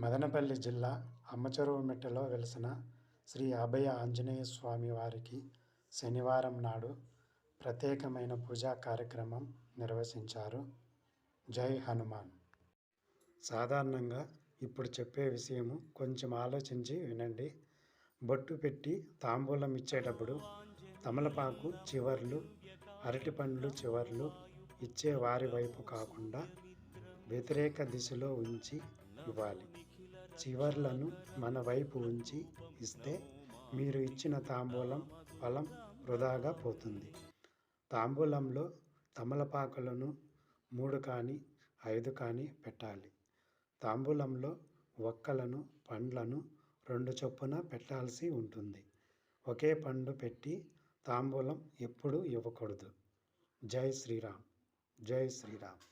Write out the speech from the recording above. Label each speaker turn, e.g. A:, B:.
A: మదనపల్లి జిల్లా అమ్మచెరువుమిట్టలో వెలసిన శ్రీ అభయ ఆంజనేయ స్వామి వారికి శనివారం నాడు ప్రత్యేకమైన పూజా కార్యక్రమం నిర్వహించారు. జై హనుమాన్. సాధారణంగా ఇప్పుడు చెప్పే విషయము కొంచెం ఆలోచించి వినండి. బొట్టు పెట్టి తాంబూలం ఇచ్చేటప్పుడు తమలపాకు చివర్లు, అరటిపండ్లు చివర్లు ఇచ్చే వారి వైపు కాకుండా వ్యతిరేక దిశలో ఉంచి ఇవ్వాలి. చివర్లను మన వైపు ఉంచి ఇస్తే మీరు ఇచ్చిన తాంబూలం ఫలం వృధాగా పోతుంది. తాంబూలంలో తమలపాకులను 3 కానీ 5 కానీ పెట్టాలి. తాంబూలంలో ఒక్కలను పండ్లను 2 చొప్పున పెట్టాల్సి ఉంటుంది. ఒకే పండు పెట్టి తాంబూలం ఎప్పుడూ ఇవ్వకూడదు. జై శ్రీరామ్. జై శ్రీరామ్.